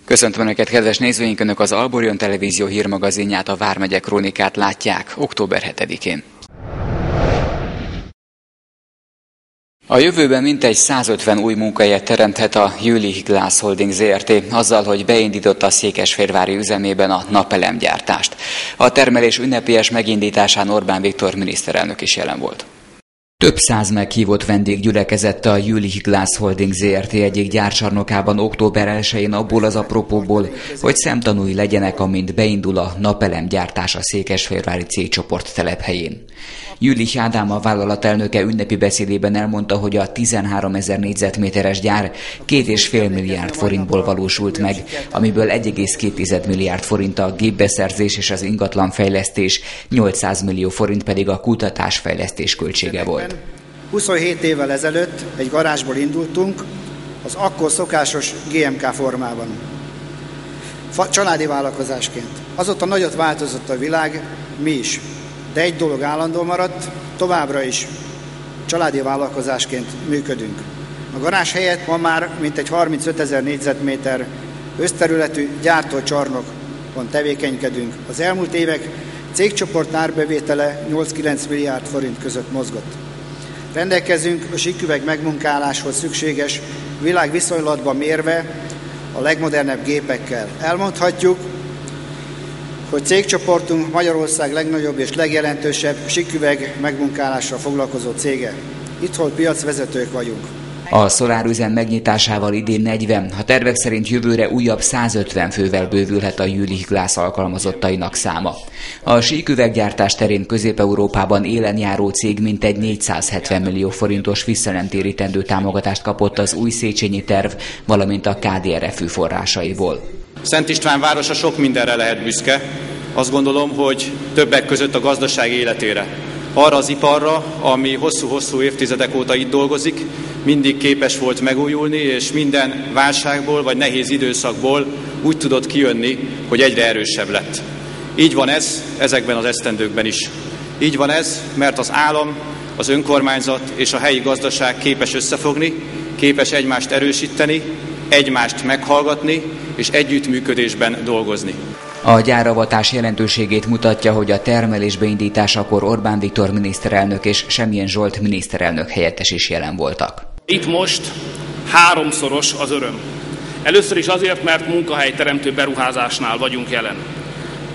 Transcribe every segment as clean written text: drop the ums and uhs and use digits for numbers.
Köszöntöm Önöket, kedves nézőink! Önök az Alborion Televízió hírmagazinját, a Vármegye Krónikát látják október 7-én. A jövőben mintegy 150 új munkahelyet teremthet a Jülich Glass Holding Zrt. Azzal, hogy beindította a székesfehérvári üzemében a napelemgyártást. A termelés ünnepélyes megindításán Orbán Viktor miniszterelnök is jelen volt. Több száz meghívott vendég gyülekezett a Jülich Glass Holding Zrt. Egyik gyárcsarnokában október 1-én abból az apropóból, hogy szemtanúi legyenek, amint beindul a napelemgyártás a székesfehérvári cégcsoport telephelyén. Jülich Ádám, a vállalat elnöke ünnepi beszédében elmondta, hogy a 13 000 négyzetméteres gyár 2,5 milliárd forintból valósult meg, amiből 1,2 milliárd forint a gépbeszerzés és az ingatlanfejlesztés, 800 millió forint pedig a kutatásfejlesztés költsége volt. 27 évvel ezelőtt egy garázsból indultunk, az akkor szokásos GMK formában. Családi vállalkozásként. Azóta nagyot változott a világ, mi is. De egy dolog állandó maradt, továbbra is családi vállalkozásként működünk. A garázs helyett ma már mintegy 35 000 négyzetméter összterületű gyártócsarnokon tevékenykedünk. Az elmúlt évek cégcsoport árbevétele 8-9 milliárd forint között mozgott. Rendelkezünk a síküveg megmunkáláshoz szükséges világviszonylatban mérve a legmodernebb gépekkel. Elmondhatjuk, hogy cégcsoportunk Magyarország legnagyobb és legjelentősebb síküveg megmunkálással foglalkozó cége. Itthon piacvezetők vagyunk. A szolárüzem megnyitásával idén 40, a tervek szerint jövőre újabb 150 fővel bővülhet a Jülich Glass alkalmazottainak száma. A síküveggyártás terén Közép-Európában élen járó cég mintegy 470 millió forintos visszanemtérítendő támogatást kapott az új széchenyi terv, valamint a KDRFÜ forrásaiból. Szent István városa sok mindenre lehet büszke. Azt gondolom, hogy többek között a gazdaság életére. Arra az iparra, ami hosszú-hosszú évtizedek óta itt dolgozik, mindig képes volt megújulni, és minden válságból vagy nehéz időszakból úgy tudott kijönni, hogy egyre erősebb lett. Így van ez ezekben az esztendőkben is. Így van ez, mert az állam, az önkormányzat és a helyi gazdaság képes összefogni, képes egymást erősíteni, egymást meghallgatni és együttműködésben dolgozni. A gyáravatás jelentőségét mutatja, hogy a termelés beindításakor Orbán Viktor miniszterelnök és Semjén Zsolt miniszterelnök helyettes is jelen voltak. Itt most háromszoros az öröm. Először is azért, mert munkahelyteremtő beruházásnál vagyunk jelen.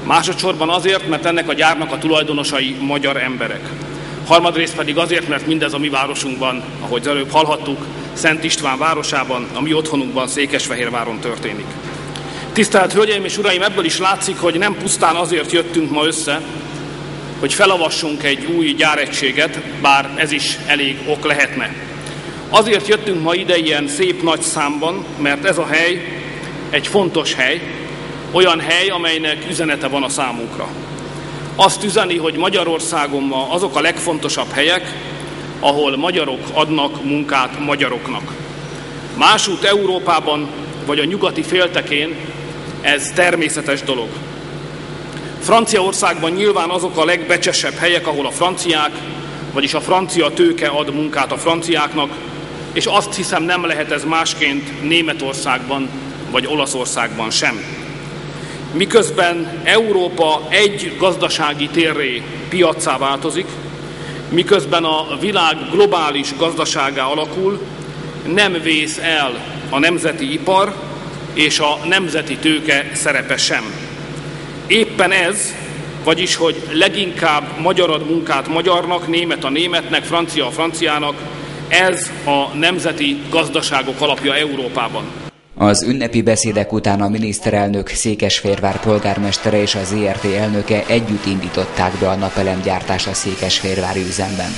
Másodszorban azért, mert ennek a gyárnak a tulajdonosai magyar emberek. Harmadrészt pedig azért, mert mindez a mi városunkban, ahogy előbb hallhattuk, Szent István városában, a mi otthonunkban, Székesfehérváron történik. Tisztelt Hölgyeim és Uraim, ebből is látszik, hogy nem pusztán azért jöttünk ma össze, hogy felavassunk egy új gyáregységet, bár ez is elég ok lehetne. Azért jöttünk ma ide ilyen szép nagy számban, mert ez a hely egy fontos hely, olyan hely, amelynek üzenete van a számunkra. Azt üzeni, hogy Magyarországon ma azok a legfontosabb helyek, ahol magyarok adnak munkát magyaroknak. Másút Európában vagy a nyugati féltekén ez természetes dolog. Franciaországban nyilván azok a legbecsesebb helyek, ahol a franciák, vagyis a francia tőke ad munkát a franciáknak, és azt hiszem nem lehet ez másként Németországban vagy Olaszországban sem. Miközben Európa egy gazdasági térré, piaccá változik, miközben a világ globális gazdaságá alakul, nem vész el a nemzeti ipar és a nemzeti tőke szerepe sem. Éppen ez, vagyis hogy leginkább magyar ad munkát magyarnak, német a németnek, francia a franciának, ez a nemzeti gazdaságok alapja Európában. Az ünnepi beszédek után a miniszterelnök, Székesfehérvár polgármestere és az ZRT elnöke együtt indították be a napelemgyártást a székesfehérvári üzemben.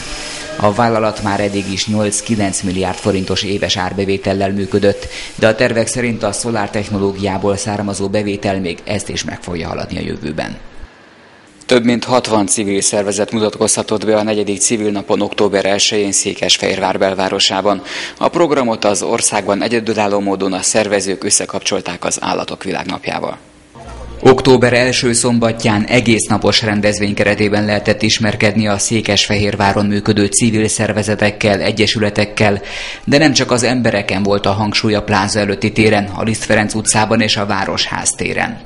A vállalat már eddig is 8-9 milliárd forintos éves árbevétellel működött, de a tervek szerint a szolártechnológiából származó bevétel még ezt is meg fogja haladni a jövőben. Több mint 60 civil szervezet mutatkozhatott be a 4. civil napon október 1-én Székesfehérvár belvárosában. A programot az országban egyedülálló módon a szervezők összekapcsolták az Állatok Világnapjával. Október első szombatján egész napos rendezvény keretében lehetett ismerkedni a Székesfehérváron működő civil szervezetekkel, egyesületekkel, de nem csak az embereken volt a hangsúly a pláza előtti téren, a Liszt Ferenc utcában és a Városház téren.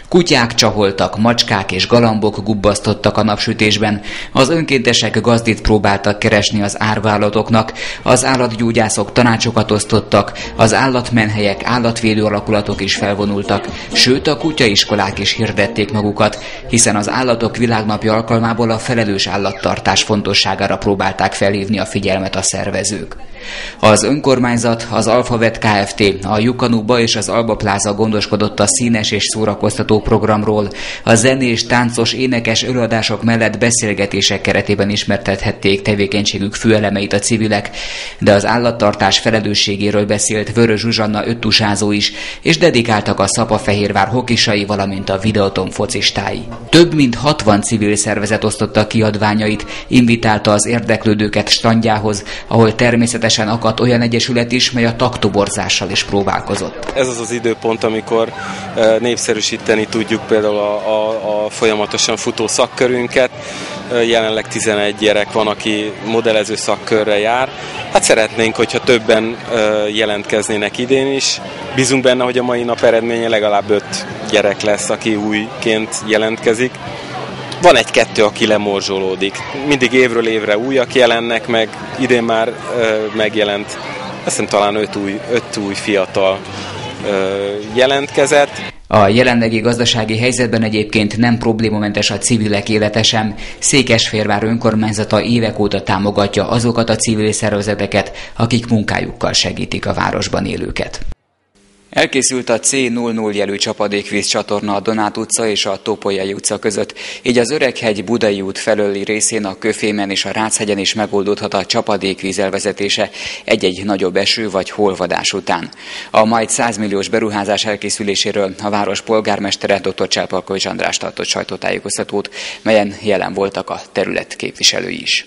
Kutyák csaholtak, macskák és galambok gubbasztottak a napsütésben, az önkéntesek gazdit próbáltak keresni az árvaállatoknak, az állatgyógyászok tanácsokat osztottak, az állatmenhelyek, állatvédő alakulatok is felvonultak, sőt a kutyaiskolák is hirdették magukat, hiszen az Állatok Világnapja alkalmából a felelős állattartás fontosságára próbálták felhívni a figyelmet a szervezők. Az önkormányzat, az Alphabet Kft., a Jukanuba és az Alba Pláza gondoskodott a színes és szórakoztató programról, a zenés, táncos, énekes előadások mellett beszélgetések keretében ismertethették tevékenységük főelemeit a civilek, de az állattartás felelősségéről beszélt Vörös Zsuzsanna öttusázó is, és dedikáltak a Szapafehérvár hokisai, valamint a Videoton focistái. Több mint 60 civil szervezet osztotta kiadványait, invitálta az érdeklődőket standjához, ahol természetesen akadt olyan egyesület is, mely a taktoborzással is próbálkozott. Ez az az időpont, amikor népszerűsíteni tudjuk például a folyamatosan futó szakkörünket. Jelenleg 11 gyerek van, aki modellező szakkörre jár. Hát szeretnénk, hogyha többen jelentkeznének idén is. Bízunk benne, hogy a mai nap eredménye legalább 5 gyerek lesz, aki újként jelentkezik. Van egy-kettő, aki lemorzsolódik. Mindig évről évre újak jelennek meg, idén már megjelent, azt hiszem talán 5 új fiatal jelentkezett. A jelenlegi gazdasági helyzetben egyébként nem problémamentes a civilek élete sem. Székesfehérvár önkormányzata évek óta támogatja azokat a civil szervezeteket, akik munkájukkal segítik a városban élőket. Elkészült a C00 jelű csapadékvíz csatorna a Donát utca és a Topolyai utca között, így az Öreghegy Budai út felőli részén a Köfémen és a Ráchegyen is megoldódhat a csapadékvíz elvezetése egy-egy nagyobb eső vagy holvadás után. A majd 100 milliós beruházás elkészüléséről a város polgármestere dr. Cselpalkovics András tartott sajtótájékoztatót, melyen jelen voltak a terület képviselői is.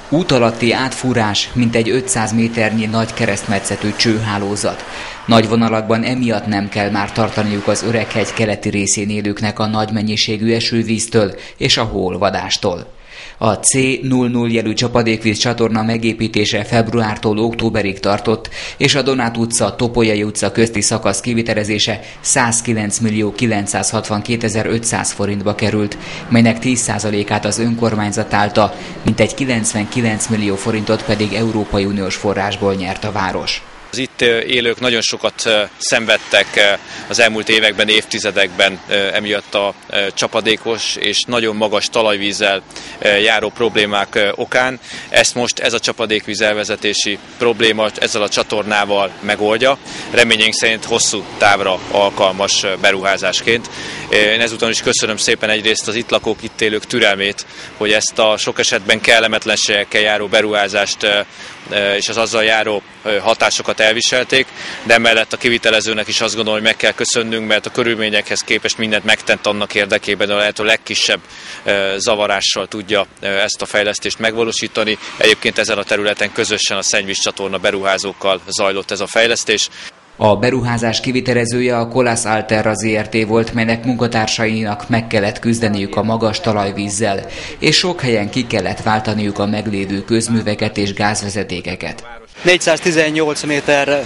Út alatti átfúrás, mintegy 500 méternyi nagy keresztmetszetű csőhálózat. Nagy vonalakban emiatt nem kell már tartaniuk az Öreghegy keleti részén élőknek a nagy mennyiségű esővíztől és a hóolvadástól. A C00 jelű csapadékvíz csatorna megépítése februártól októberig tartott, és a Donát utca, Topolyai utca közti szakasz kivitelezése 109.962.500 forintba került, melynek 10%-át az önkormányzat állta, mintegy 99 millió forintot pedig Európai Uniós forrásból nyert a város. Az itt élők nagyon sokat szenvedtek az elmúlt években, évtizedekben emiatt a csapadékos és nagyon magas talajvízzel járó problémák okán. Ezt most ez a csapadékvíz elvezetési probléma ezzel a csatornával megoldja. Reményénk szerint hosszú távra alkalmas beruházásként. Én ezúton is köszönöm szépen egyrészt az itt lakók, itt élők türelmét, hogy ezt a sok esetben kellemetlenségekkel járó beruházást és az azzal járó hatásokat elviselték, de emellett a kivitelezőnek is azt gondolom, hogy meg kell köszönnünk, mert a körülményekhez képest mindent megtent annak érdekében, hogy a lehető legkisebb zavarással tudja ezt a fejlesztést megvalósítani. Egyébként ezen a területen közösen a szennyvízcsatorna beruházókkal zajlott ez a fejlesztés. A beruházás kivitelezője a Kolász Alterra Zrt. Volt, melynek munkatársainak meg kellett küzdeniük a magas talajvízzel, és sok helyen ki kellett váltaniuk a meglévő közműveket és gázvezetékeket. 418 méter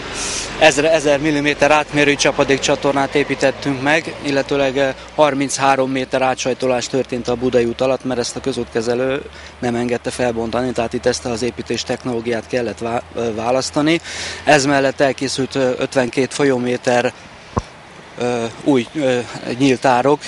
1000 mm átmérőjű csapadékcsatornát építettünk meg, illetőleg 33 méter átsajtolás történt a Budai út alatt, mert ezt a közútkezelő nem engedte felbontani, tehát itt ezt az építés technológiát kellett választani. Ez mellett elkészült 52 folyóméter új nyílt árok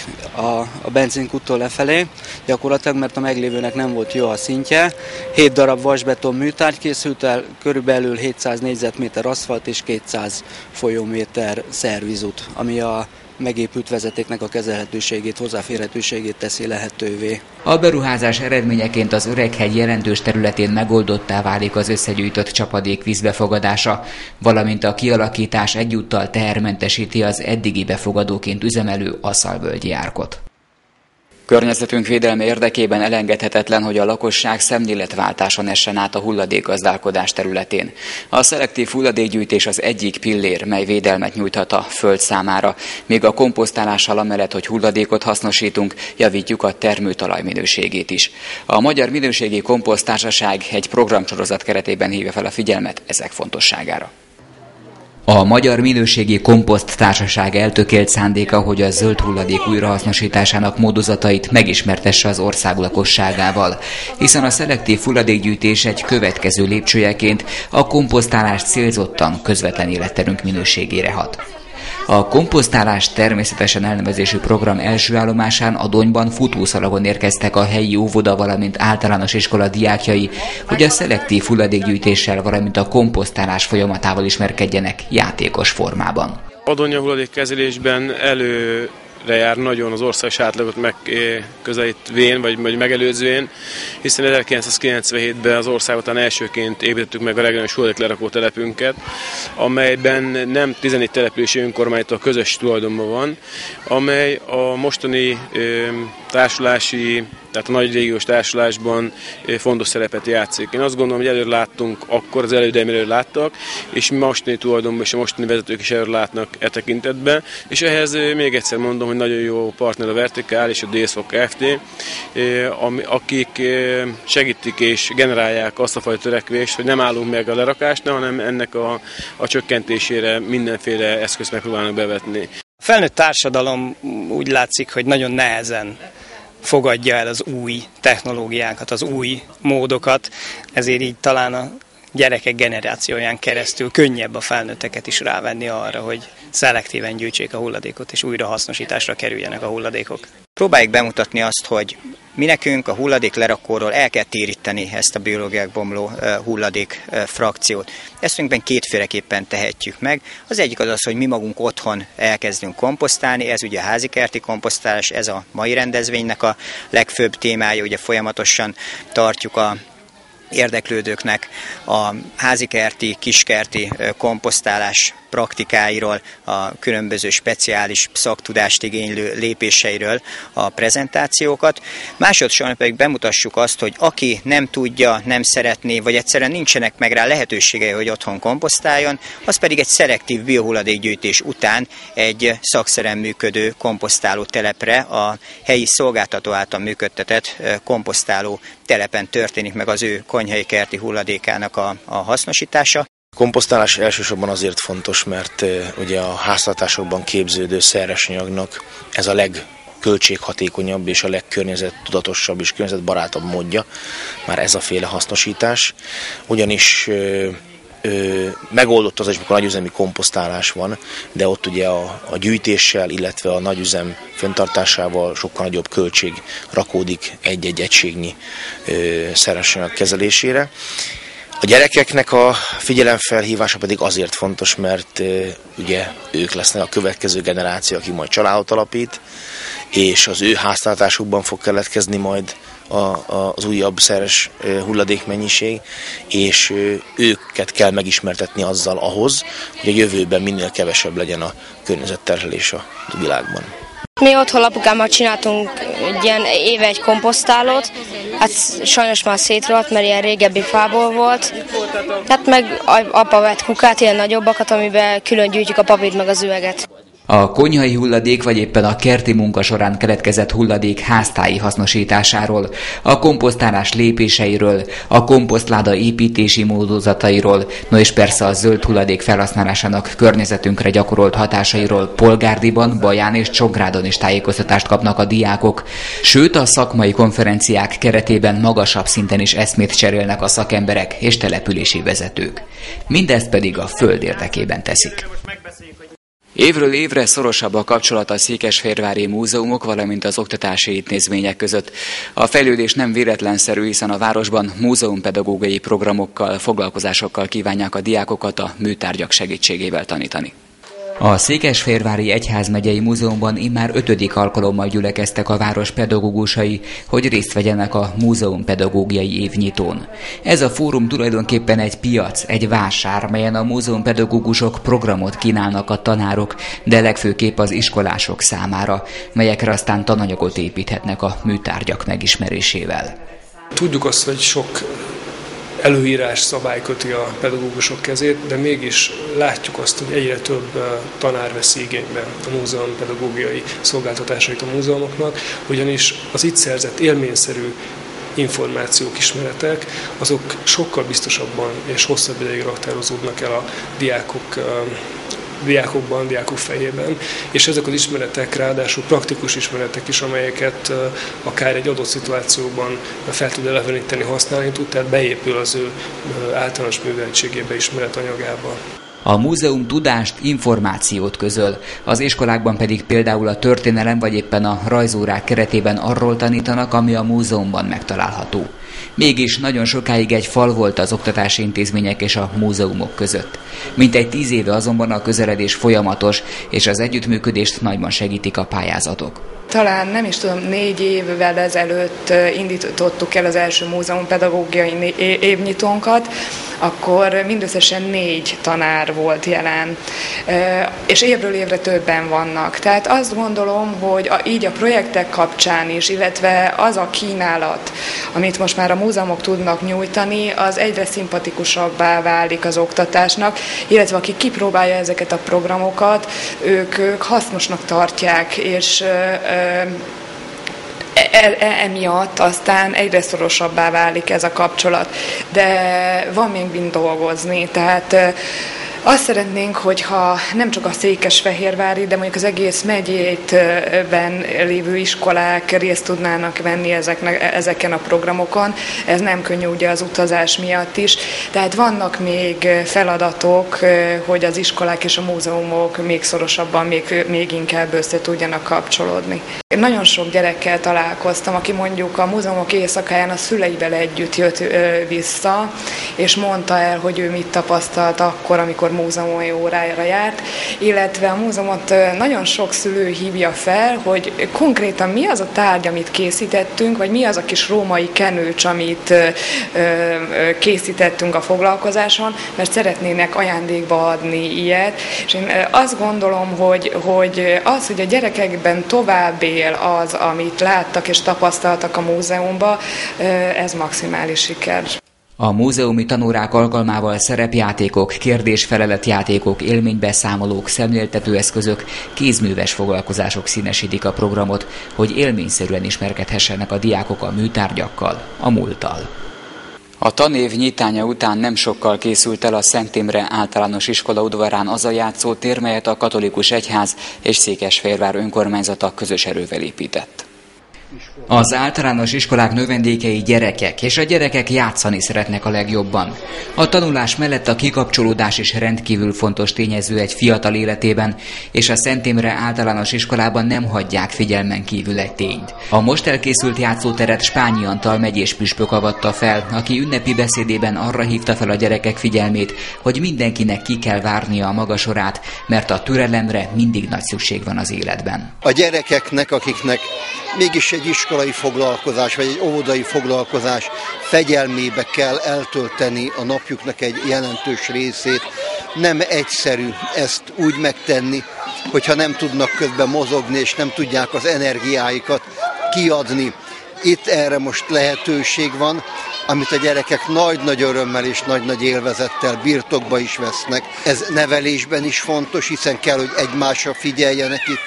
a benzinkúttól lefelé, gyakorlatilag, mert a meglévőnek nem volt jó a szintje. 7 darab vasbeton műtárgy készült el, körülbelül 700 négyzetméter aszfalt és 200 folyóméter szervizút, ami a megépült vezetéknek a kezelhetőségét, hozzáférhetőségét teszi lehetővé. A beruházás eredményeként az Öreghegy jelentős területén megoldottá válik az összegyűjtött csapadékvíz befogadása, valamint a kialakítás egyúttal tehermentesíti az eddigi befogadóként üzemelő Asszalvölgyi árkot. Környezetünk védelme érdekében elengedhetetlen, hogy a lakosság szemléletváltáson essen át a hulladékgazdálkodás területén. A szelektív hulladékgyűjtés az egyik pillér, mely védelmet nyújthat a föld számára, míg a komposztálással amellett, hogy hulladékot hasznosítunk, javítjuk a termőtalaj minőségét is. A Magyar Minőségi Komposzttársaság egy programsorozat keretében hívja fel a figyelmet ezek fontosságára. A Magyar Minőségi Komposzttársaság eltökélt szándéka, hogy a zöld hulladék újrahasznosításának módozatait megismertesse az ország lakosságával, hiszen a szelektív hulladékgyűjtés egy következő lépcsőjeként a komposztálás célzottan közvetlen életterünk minőségére hat. A komposztálás természetesen elnevezésű program első állomásán a Donyban futószalagon érkeztek a helyi óvoda, valamint általános iskola diákjai, hogy a szelektív hulladékgyűjtéssel, valamint a komposztálás folyamatával ismerkedjenek játékos formában. A Donya hulladékkezelésben előre jár nagyon az országos átlagot megközelítvén, vagy megelőzvén, hiszen 1997-ben az ország után elsőként építettük meg a regionális hulladéklerakó telepünket, amelyben nem 14 települési önkormányzat közös tulajdonban van, amely a mostani társulási, tehát a nagy régiós társulásban fontos szerepet játszik. Én azt gondolom, hogy előre láttunk akkor, az elődeim előre láttak, és mostani tulajdonban és a mostani vezetők is előre látnak e tekintetben, és ehhez még egyszer mondom, hogy nagyon jó partner a Vertikál és a DSFOK Kft., akik segítik és generálják azt a fajta törekvést, hogy nem állunk meg a lerakásnál, hanem ennek a csökkentésére mindenféle eszközt megpróbálnak bevetni. A felnőtt társadalom úgy látszik, hogy nagyon nehezen fogadja el az új technológiákat, az új módokat, ezért így talán a gyerekek generációján keresztül könnyebb a felnőtteket is rávenni arra, hogy szelektíven gyűjtsék a hulladékot, és újrahasznosításra kerüljenek a hulladékok. Próbáljuk bemutatni azt, hogy mi nekünk a hulladék lerakóról el kell téríteni ezt a biológiák bomló hulladék frakciót. Ezt tulajdonképpen kétféleképpen tehetjük meg. Az egyik az, hogy mi magunk otthon elkezdünk komposztálni, ez ugye a házikerti komposztálás, ez a mai rendezvénynek a legfőbb témája, ugye folyamatosan tartjuk a érdeklődőknek a házikerti, kiskerti komposztálás praktikáiról, a különböző speciális szaktudást igénylő lépéseiről a prezentációkat. Másodszorban pedig bemutassuk azt, hogy aki nem tudja, nem szeretné, vagy egyszerűen nincsenek meg rá lehetőségei, hogy otthon komposztáljon, az pedig egy szelektív biohulladékgyűjtés után egy szakszerűen működő komposztáló telepre, a helyi szolgáltató által működtetett komposztáló telepen történik meg az ő konyhai kerti hulladékának a hasznosítása. A komposztálás elsősorban azért fontos, mert ugye a háztartásokban képződő szeresanyagnak ez a legköltséghatékonyabb és a legkörnyezettudatosabb és környezetbarátabb módja, már ez a féle hasznosítás. Ugyanis megoldott az, amikor nagyüzemi komposztálás van, de ott ugye a gyűjtéssel, illetve a nagyüzem fenntartásával sokkal nagyobb költség rakódik egy-egy egységnyi szeresanyag kezelésére. A gyerekeknek a figyelemfelhívása pedig azért fontos, mert ugye ők lesznek a következő generáció, aki majd családot alapít, és az ő háztartásukban fog keletkezni majd az újabb szeres hulladékmennyiség, és őket kell megismertetni azzal ahhoz, hogy a jövőben minél kevesebb legyen a környezetterhelés a világban. Mi otthon apukámmal csináltunk egy komposztálót, hát sajnos már szétrohadt, mert ilyen régebbi fából volt. Hát meg apa vett kukát, ilyen nagyobbakat, amiben külön gyűjtjük a papírt meg az üveget. A konyhai hulladék vagy éppen a kerti munka során keletkezett hulladék háztáji hasznosításáról, a komposztálás lépéseiről, a komposztláda építési módozatairól, no és persze a zöld hulladék felhasználásának környezetünkre gyakorolt hatásairól Polgárdiban, Baján és Csongrádon is tájékoztatást kapnak a diákok, sőt a szakmai konferenciák keretében magasabb szinten is eszmét cserélnek a szakemberek és települési vezetők. Mindezt pedig a föld érdekében teszik. Évről évre szorosabb a kapcsolat a székesfehérvári múzeumok, valamint az oktatási intézmények között. A fejlődés nem véletlenszerű, hiszen a városban múzeumpedagógiai programokkal, foglalkozásokkal kívánják a diákokat a műtárgyak segítségével tanítani. A Székesfehérvári Egyházmegyei Múzeumban immár 5. alkalommal gyülekeztek a város pedagógusai, hogy részt vegyenek a múzeumpedagógiai évnyitón. Ez a fórum tulajdonképpen egy piac, egy vásár, melyen a múzeumpedagógusok programot kínálnak a tanárok, de legfőképp az iskolások számára, melyekre aztán tananyagot építhetnek a műtárgyak megismerésével. Tudjuk azt, hogy sok előírás, szabály köti a pedagógusok kezét, de mégis látjuk azt, hogy egyre több tanár veszi igénybe a múzeum pedagógiai szolgáltatásait a múzeumoknak, ugyanis az itt szerzett élményszerű információk, ismeretek, azok sokkal biztosabban és hosszabb ideig raktározódnak el a diákok fejében, és ezek az ismeretek ráadásul praktikus ismeretek is, amelyeket akár egy adott szituációban fel tud eleveníteni, használni tud, tehát beépül az ő általános műveltségébe, ismeretanyagába. A múzeum tudást, információt közöl, az iskolákban pedig például a történelem vagy éppen a rajzórák keretében arról tanítanak, ami a múzeumban megtalálható. Mégis nagyon sokáig egy fal volt az oktatási intézmények és a múzeumok között. Mintegy 10 éve azonban a közeledés folyamatos, és az együttműködést nagyban segítik a pályázatok. Talán nem is tudom, 4 évvel ezelőtt indítottuk el az első múzeumpedagógiai évnyitónkat, akkor mindösszesen 4 tanár volt jelen, és évről évre többen vannak. Tehát azt gondolom, hogy így a projektek kapcsán is, illetve az a kínálat, amit most már a múzeumok tudnak nyújtani, az egyre szimpatikusabbá válik az oktatásnak, illetve aki kipróbálja ezeket a programokat, ők hasznosnak tartják, és emiatt aztán egyre szorosabbá válik ez a kapcsolat. De van még mind dolgozni, tehát azt szeretnénk, hogyha nem csak a székesfehérvári, de mondjuk az egész megyétben lévő iskolák részt tudnának venni ezeken a programokon. Ez nem könnyű ugye az utazás miatt is. Tehát vannak még feladatok, hogy az iskolák és a múzeumok még szorosabban, még inkább össze tudjanak kapcsolódni. Én nagyon sok gyerekkel találkoztam, aki mondjuk a múzeumok éjszakáján a szüleivel együtt jött vissza, és mondta el, hogy ő mit tapasztalt akkor, amikor múzeumi órára járt, illetve a múzeumot nagyon sok szülő hívja fel, hogy konkrétan mi az a tárgy, amit készítettünk, vagy mi az a kis római kenőcs, amit készítettünk a foglalkozáson, mert szeretnének ajándékba adni ilyet. És én azt gondolom, hogy az, hogy a gyerekekben tovább él az, amit láttak és tapasztaltak a múzeumban, ez maximális siker. A múzeumi tanórák alkalmával szerepjátékok, kérdés-felelet-játékok, élménybeszámolók, szemléltetőeszközök, kézműves foglalkozások színesítik a programot, hogy élményszerűen ismerkedhessenek a diákok a műtárgyakkal, a múlttal. A tanév nyitánya után nem sokkal készült el a Szent Imre Általános Iskola udvarán az a játszótér, melyet a Katolikus Egyház és Székesfehérvár önkormányzata közös erővel épített. Az általános iskolák növendékei gyerekek, és a gyerekek játszani szeretnek a legjobban. A tanulás mellett a kikapcsolódás is rendkívül fontos tényező egy fiatal életében, és a Szent Imre Általános Iskolában nem hagyják figyelmen kívül egy tényt. A most elkészült játszóteret Spányi Antal megyés püspök avatta fel, aki ünnepi beszédében arra hívta fel a gyerekek figyelmét, hogy mindenkinek ki kell várnia a maga sorát, mert a türelemre mindig nagy szükség van az életben. A gyerekeknek, akiknek mégis egy iskolai foglalkozás, vagy egy óvodai foglalkozás fegyelmébe kell eltölteni a napjuknak egy jelentős részét. Nem egyszerű ezt úgy megtenni, hogyha nem tudnak közben mozogni, és nem tudják az energiáikat kiadni. Itt erre most lehetőség van, amit a gyerekek nagy-nagy örömmel és nagy-nagy élvezettel birtokba is vesznek. Ez nevelésben is fontos, hiszen kell, hogy egymásra figyeljenek itt,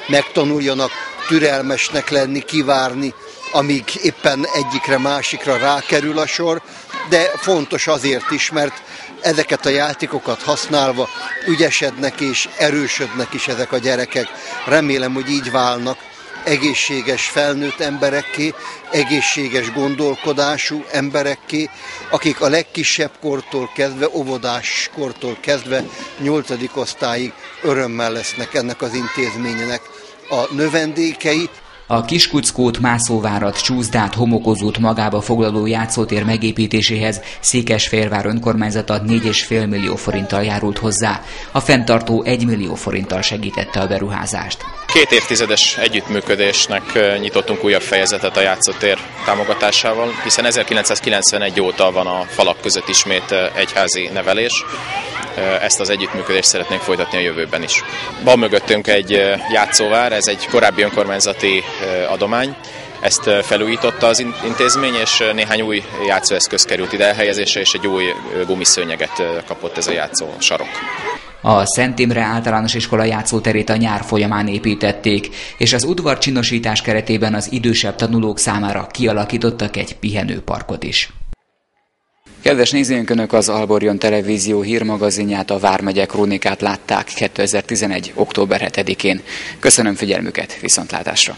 megtanuljanak türelmesnek lenni, kivárni, amíg éppen egyikre másikra rákerül a sor, de fontos azért is, mert ezeket a játékokat használva ügyesednek és erősödnek is ezek a gyerekek. Remélem, hogy így válnak egészséges felnőtt emberekké, egészséges gondolkodású emberekké, akik a legkisebb kortól kezdve, óvodás kortól kezdve 8. osztályig örömmel lesznek ennek az intézménynek a növendékei. A Kiskuckót, Mászóvárat, Csúszdát, Homokozót magába foglaló játszótér megépítéséhez Székesfehérvár önkormányzata 4,5 millió forinttal járult hozzá. A fenntartó 1 millió forinttal segítette a beruházást. 2 évtizedes együttműködésnek nyitottunk újabb fejezetet a játszótér támogatásával, hiszen 1991 óta van a falak között ismét egyházi nevelés. Ezt az együttműködést szeretnénk folytatni a jövőben is. Van mögöttünk egy játszóvár, ez egy korábbi önkormányzati adomány. Ezt felújította az intézmény, és néhány új játszóeszköz került ide elhelyezésre, és egy új gumiszőnyeget kapott ez a játszósarok. A Szent Imre Általános Iskola játszóterét a nyár folyamán építették, és az udvarcsinosítás keretében az idősebb tanulók számára kialakítottak egy pihenőparkot is. Kedves nézőink, Önök az Alborjon Televízió hírmagazinját, a Vármegye Krónikát látták 2011. október 7-én. Köszönöm figyelmüket, viszontlátásra!